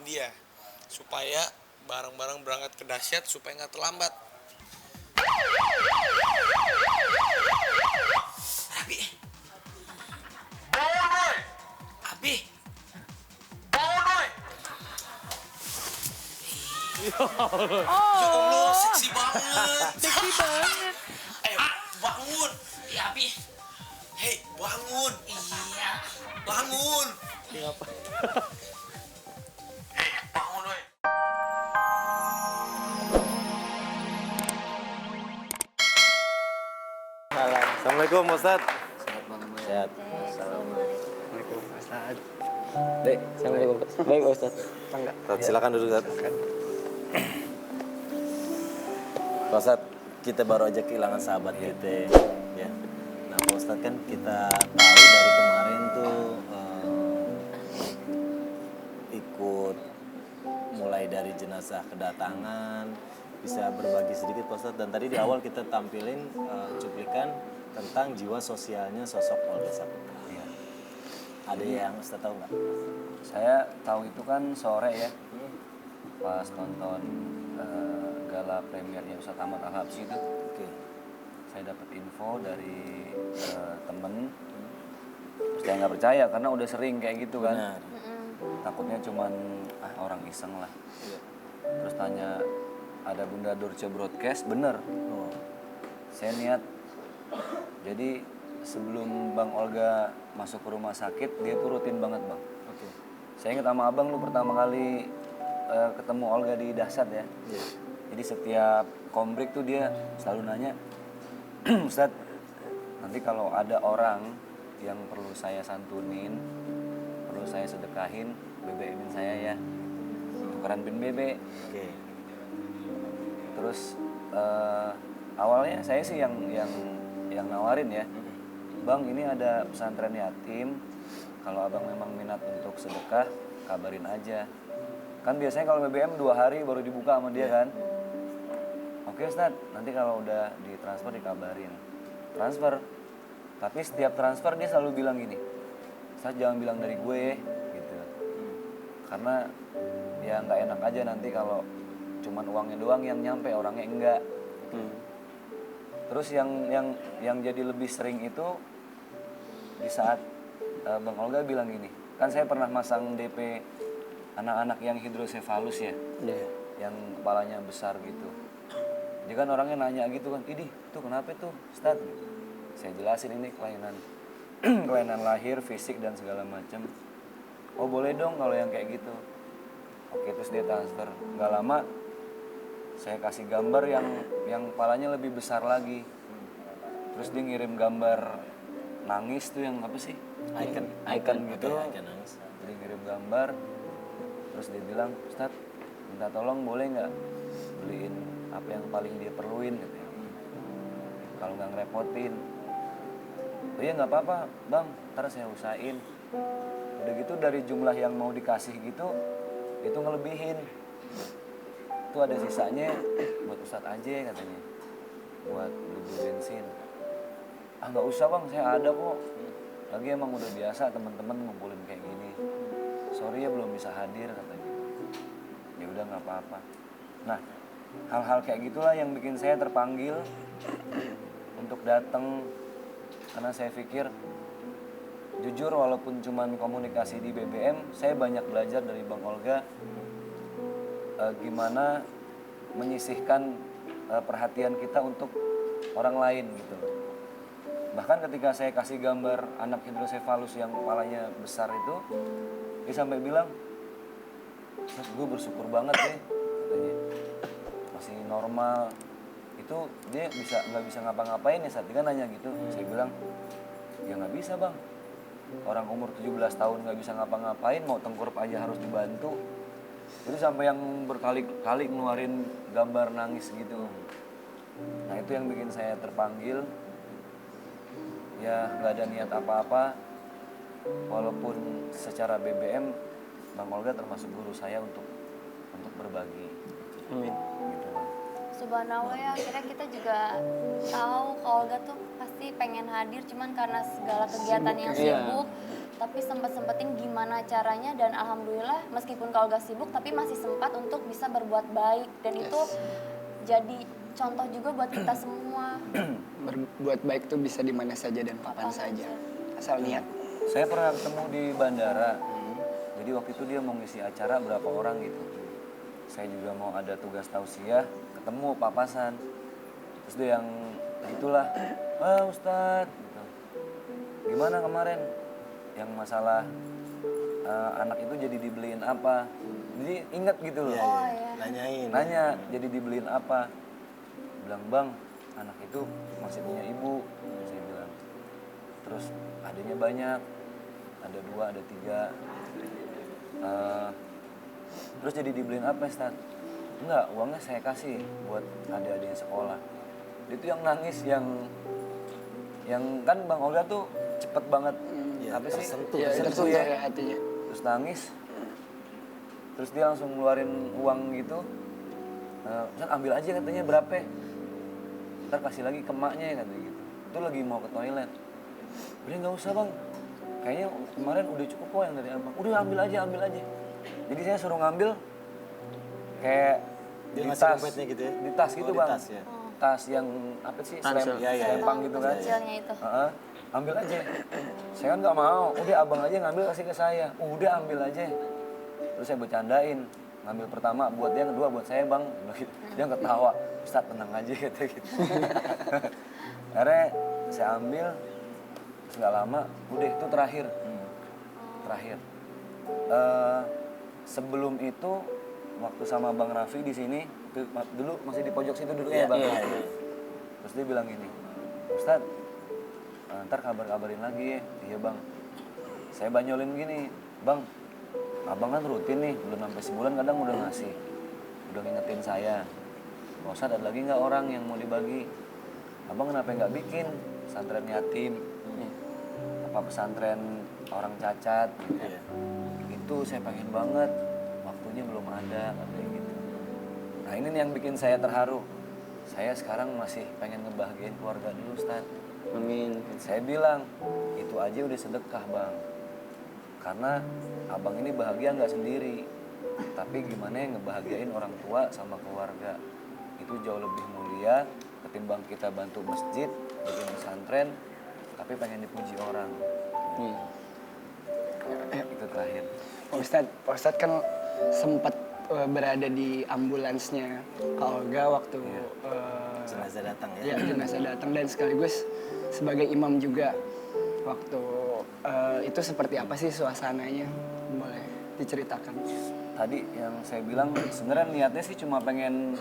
dia supaya bareng-bareng berangkat ke dahsyat supaya nggak terlambat. Abi. Bonoy. Abi. Bonoy. Ya Allah, seksi banget. Seksi banget. Bangun. Ya, Abi. Hei, bangun. Iya. Bangun. Kenapa? Hei, bangun, woy. Assalamualaikum Ustaz. Sehat banget. Sehat. Assalamualaikum Ustaz. Dek, Assalamualaikum. Baik Ustaz. Tangga. Ustaz, silakan duduk Ustaz. Pak Ustaz, kita baru aja kehilangan sahabat kita. Ya. Nah Pak Ustaz kan kita tahu dari kemarin tuh ikut mulai dari jenazah kedatangan, bisa berbagi sedikit Pak Ustaz. Dan tadi di awal kita tampilin cuplikan tentang jiwa sosialnya sosok Olga Saputra. Iya. Ada yang Ustaz tahu nggak? Saya tahu itu kan sore ya, pas nonton gala premiernya Ustadz Ahmad Al-Habsyi itu. Oke. Saya dapat info dari temen, terus saya nggak percaya karena udah sering kayak gitu kan. Benar. Takutnya cuman orang iseng lah. Terus tanya ada Bunda Dorce broadcast, bener. Oh. Saya niat, jadi sebelum Bang Olga masuk ke rumah sakit, dia tuh rutin banget Bang. Oke. Saya ingat sama abang lu pertama kali ketemu Olga di Dahsyat ya. Iya. Jadi setiap kombrek tuh dia selalu nanya, Ustadz, nanti kalau ada orang yang perlu saya santunin, perlu saya sedekahin, BBM-in saya ya. Tukeran pin BB. Oke. Terus awalnya saya sih yang nawarin ya, Bang ini ada pesantren yatim, kalau abang memang minat untuk sedekah, kabarin aja. Kan biasanya kalau BBM 2 hari baru dibuka sama dia kan. Oke Ustadz, nanti kalau udah ditransfer dikabarin. Transfer. Tapi setiap transfer dia selalu bilang gini, Ustadz jangan bilang dari gue gitu. Karena ya nggak enak aja nanti kalau cuman uangnya doang yang nyampe, orangnya enggak. Terus yang jadi lebih sering itu di saat Bang Olga bilang gini, kan saya pernah masang DP anak-anak yang hidrosefalus ya, yang kepalanya besar gitu. Jadi kan orangnya nanya gitu kan, idih itu kenapa tuh Ustadz? Saya jelasin ini kelainan kelainan lahir, fisik dan segala macam. Oh boleh dong kalau yang kayak gitu. Oke terus dia transfer. Nggak lama saya kasih gambar yang kepalanya lebih besar lagi. Terus dia ngirim gambar nangis tuh yang apa sih? Icon gitu. Oke, nangis. Dia ngirim gambar. Terus dia bilang, Ustadz minta tolong boleh nggak beliin apa yang paling dia perluin gitu ya. Kalau nggak ngerepotin. Oh iya nggak apa-apa bang, ntar saya usahain. Udah gitu dari jumlah yang mau dikasih gitu, itu ngelebihin. Itu ada sisanya buat Ustadz aja katanya, buat beli bensin. Ah nggak usah bang, saya ada kok. Lagi emang udah biasa teman-teman ngumpulin kayak gini. Sorry ya belum bisa hadir katanya. Ya udah nggak apa-apa. Nah hal-hal kayak gitulah yang bikin saya terpanggil untuk datang, karena saya pikir jujur walaupun cuman komunikasi di BBM, saya banyak belajar dari Bang Olga gimana menyisihkan perhatian kita untuk orang lain gitu. Bahkan ketika saya kasih gambar anak hidrosefalus yang kepalanya besar itu, dia sampai bilang, gue bersyukur banget deh katanya, masih normal. Itu dia nggak bisa ngapa-ngapain ya saat dia kan nanya gitu. Saya bilang ya nggak bisa bang, orang umur 17 tahun nggak bisa ngapa-ngapain, mau tengkurap aja harus dibantu. Itu sampai yang berkali-kali ngeluarin gambar nangis gitu. Nah itu yang bikin saya terpanggil. Ya nggak ada niat apa-apa, walaupun secara BBM Bang Olga termasuk guru saya untuk berbagi. Amin. Gitu. Subhanallah ya, akhirnya kita juga tahu kalau Olga tuh pasti pengen hadir, cuman karena segala kegiatan yang sibuk tapi sempetin gimana caranya, dan alhamdulillah meskipun Kak Olga sibuk tapi masih sempat untuk bisa berbuat baik, dan itu jadi contoh juga buat kita semua. Berbuat baik tuh bisa di mana saja dan kapan saja. Asal niat. Saya pernah ketemu di bandara. Jadi waktu itu dia mau ngisi acara berapa orang gitu. Saya juga mau ada tugas tausiah, ketemu papasan. Terus dia yang gitulah, Ustadz, gitu. Gimana kemarin yang masalah anak itu jadi dibeliin apa? Jadi ingat gitu loh. Oh iya. Nanyain. Nanya, jadi dibeliin apa? Bilang, Bang, anak itu masih punya ibu. Saya bilang. Terus adanya banyak, ada 2, ada 3. Terus jadi dibeliin apa, Ustaz? Enggak, uangnya saya kasih buat adik-adik sekolah. Itu yang nangis, yang kan Bang Olga tuh cepet banget. Ya, Apa sih? tersentuh. Ya, Tersentuh tersentuh ya. ya hatinya. Terus nangis. Terus dia langsung ngeluarin uang gitu. Ustaz ambil aja katanya berapa? Ntar kasih lagi ke emaknya katanya gitu. Itu lagi mau ke toilet. Udah nggak usah Bang. Kayaknya kemarin udah cukup kok yang dari abang. Udah ambil aja. Jadi saya suruh ngambil kayak Dia di ngasih tas, dompetnya gitu ya? di tas Oh, gitu di Bang. tas ya? Tas yang apa sih? Ransel. Selempang gitu kan. Kecilnya itu. Ambil aja. Saya kan nggak mau. Udah abang aja ngambil kasih ke saya. Udah ambil aja. Terus saya bercandain. Ngambil pertama buat dia, kedua buat saya Bang. Dia ketawa. Ustaz tenang aja gitu. Akhirnya saya ambil. Terus nggak lama, udah itu terakhir. Sebelum itu waktu sama Bang Raffi di sini, dulu masih di pojok situ dulu ya Bang. Iya. Terus dia bilang gini, Ustaz, ntar kabarin lagi ya. Iya Bang. Saya banyolin gini, Bang, abang kan rutin nih, belum sampai sebulan kadang udah ngasih. Udah ngingetin saya. Pak Ustaz ada lagi nggak orang yang mau dibagi? Abang kenapa nggak bikin pesantren yatim? Apa pesantren orang cacat gitu. Iya. Itu saya pengen banget, waktunya belum ada katanya gitu. Nah ini nih yang bikin saya terharu. Saya sekarang masih pengen ngebahagiain keluarga dulu Ustaz. Amin. Saya bilang, itu aja udah sedekah Bang. Karena abang ini bahagia nggak sendiri. Tapi gimana yang ngebahagiain orang tua sama keluarga. Itu jauh lebih mulia ketimbang kita bantu masjid, bikin pesantren, tapi pengen dipuji orang. Itu terakhir. Pak Ustadz kan sempat berada di ambulansnya Kak Olga waktu Jenazah datang ya? ya jenazah datang, dan sekaligus sebagai imam juga waktu itu seperti apa sih suasananya? Boleh diceritakan? Tadi yang saya bilang sebenarnya niatnya sih cuma pengen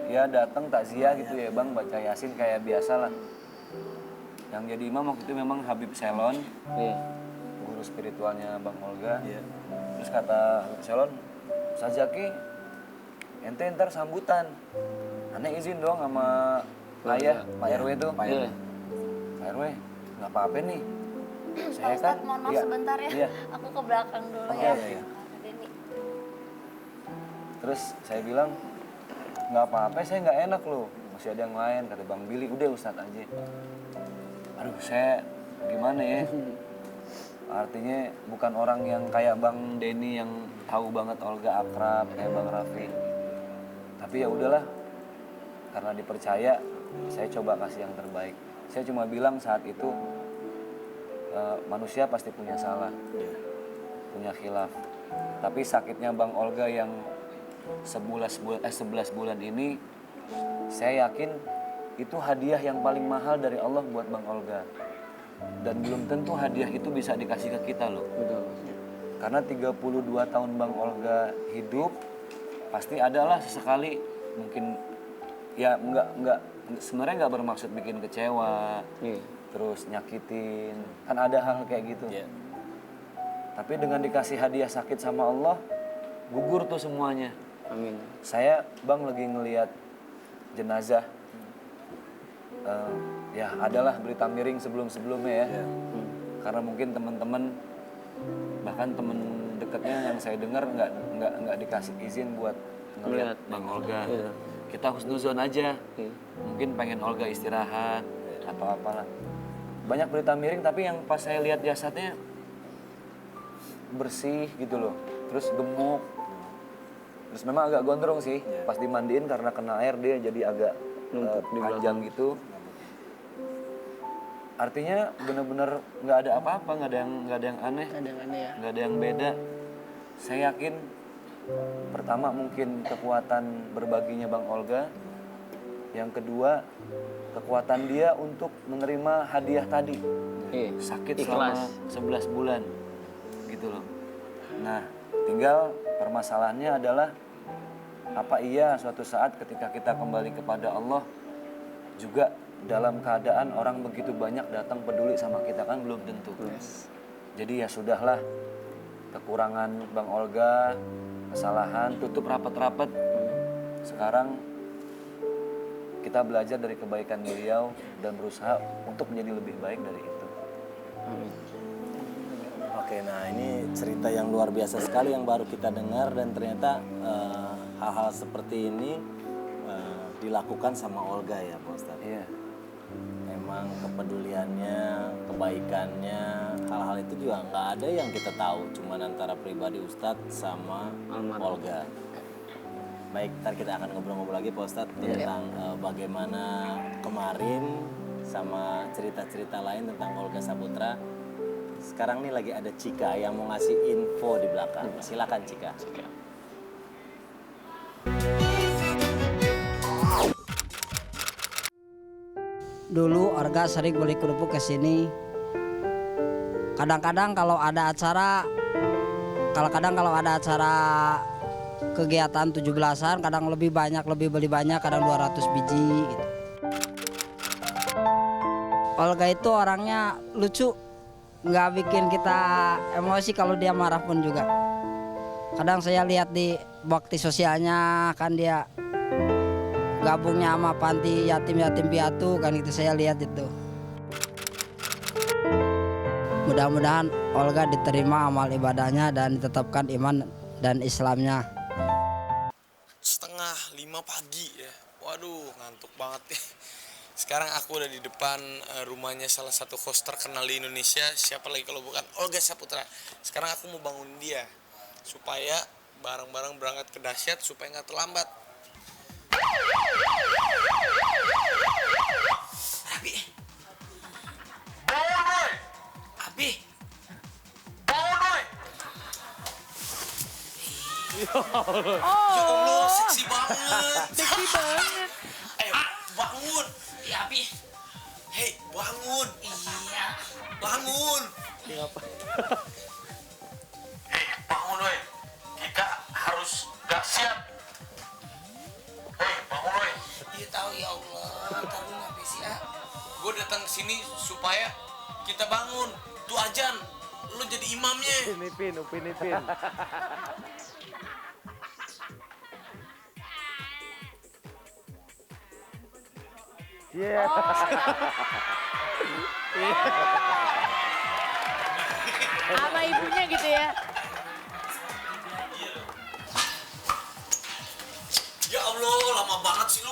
ya datang takziah gitu ya Bang, baca Yasin kayak biasa lah. Yang jadi imam waktu itu memang Habib Selon, guru spiritualnya Bang Olga. Terus kata Habib Selon, Ustaz Zaki, ente ntar sambutan. Aneh izin dong sama ayah, Pak RW tuh. Pak RW, nggak apa-apa nih. Pak Saya Ustadz, kan, mohon maaf iya, sebentar ya. iya. Aku ke belakang dulu Oke, ya. oke. Kak Denny. Terus saya bilang, nggak apa-apa, saya nggak enak loh. Masih ada yang lain, kata Bang Billy, udah Ustadz aja. Aduh, saya gimana ya? Artinya bukan orang yang kayak Bang Denny yang tahu banget Olga akrab, kayak Bang Raffi. Tapi ya udahlah, karena dipercaya, saya coba kasih yang terbaik. Saya cuma bilang saat itu, manusia pasti punya salah, punya khilaf. Tapi sakitnya Bang Olga yang 11 bulan ini, saya yakin itu hadiah yang paling mahal dari Allah buat Bang Olga. Dan belum tentu hadiah itu bisa dikasih ke kita loh. Betul. Karena 32 tahun Bang Olga hidup, pasti adalah sesekali mungkin ya nggak sebenarnya nggak bermaksud bikin kecewa, terus nyakitin, kan ada hal kayak gitu. Tapi dengan dikasih hadiah sakit sama Allah, gugur tuh semuanya. Amin. Saya Bang lagi ngelihat jenazah, ya adalah berita miring sebelumnya ya. Karena mungkin teman-teman, bahkan temen dekatnya yang saya dengar nggak dikasih izin buat ngelihat Bang Olga. Kita husnuzon aja, mungkin pengen Olga istirahat atau apalah. Banyak berita miring, tapi yang pas saya lihat jasadnya bersih gitu loh. Terus gemuk. Terus memang agak gondrong sih. Pas dimandiin karena kena air dia jadi agak panjang gitu. Artinya bener-bener nggak ada apa-apa, nggak ada yang aneh, Ada yang aneh ya. nggak ada yang beda. Saya yakin pertama mungkin kekuatan berbaginya Bang Olga. Yang kedua kekuatan dia untuk menerima hadiah tadi. Sakit selama 11 bulan gitu loh. Nah, tinggal permasalahannya adalah apa iya suatu saat ketika kita kembali kepada Allah juga dalam keadaan orang begitu banyak datang peduli sama kita, kan belum tentu. Jadi ya sudahlah, kekurangan Bang Olga, kesalahan, tutup rapat-rapat. Sekarang kita belajar dari kebaikan beliau dan berusaha untuk menjadi lebih baik dari itu. Oke, nah ini cerita yang luar biasa sekali yang baru kita dengar dan ternyata hal-hal seperti ini dilakukan sama Olga ya Pak Ustadz. Iya. Memang kepeduliannya, kebaikannya, hal-hal itu juga nggak ada yang kita tahu, cuman antara pribadi Ustadz sama Olga. Baik, ntar kita akan ngobrol-ngobrol lagi Pak Ustadz tentang bagaimana kemarin sama cerita-cerita lain tentang Olga Saputra. Sekarang nih lagi ada Cika yang mau ngasih info di belakang. Silakan Cika. Dulu Olga sering beli kerupuk ke sini. Kadang-kadang kalau ada acara kegiatan 17-an, kadang lebih beli banyak, kadang 200 biji gitu. Olga itu orangnya lucu, nggak bikin kita emosi kalau dia marah pun juga. Kadang saya lihat di bakti sosialnya kan dia gabungnya sama panti yatim piatu kan, gitu saya lihat itu. Mudah-mudahan Olga diterima amal ibadahnya dan ditetapkan iman dan Islamnya. 4:30 pagi ya. Waduh, ngantuk banget ya. Sekarang aku udah di depan rumahnya salah satu host terkenal di Indonesia. Siapa lagi kalau bukan Olga Saputra. Sekarang aku mau bangun dia supaya bareng-bareng berangkat ke dahsyat supaya nggak terlambat. Abi. Bonoy. Abi. Bonoy. Ya Allah, seksi banget. Seksi banget. Bangun. Ya, Abi. Hei, bangun. Iya. Bangun. Hei, bangun, woy. Kita harus dahsyat. Hei, bangun, woy. Iya tahu ya Allah. Tahu ngapain sih, ah? Gue datang ke sini supaya kita bangun. Tuh ajan, lu jadi imamnya. Upin Ipin. Iya. Sama ibunya gitu ya. Ya Allah, lama banget sih lu.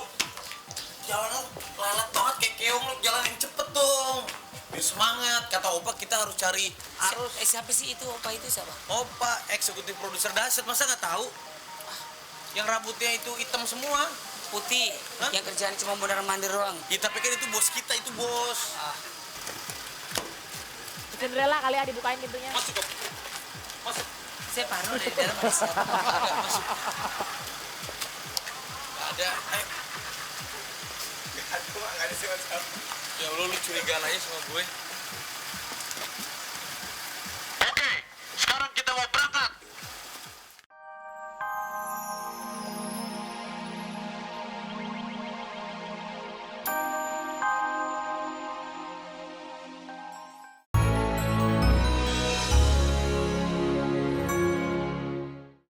Jalan lu lelet banget kayak keong lu, jalan yang cepet dong. Biar semangat, kata Opa kita harus cari arus. Siapa sih itu? Opa itu siapa? Opa, eksekutif produser dahsyat, masa nggak tahu? Yang rambutnya itu hitam semua. Putih. Hah? Yang kerjaan cuma mondar mandir doang. Ya tapi kan itu bos kita, itu bos. Jendela kali ya dibukain pintunya. Masuk kok. Masuk. Saya parno dari dalam ada siapa? Ada, masuk. Gak ada, ayo. Gak ada siapa-siapa. Ya Allah, lu curigaan aja sama gue.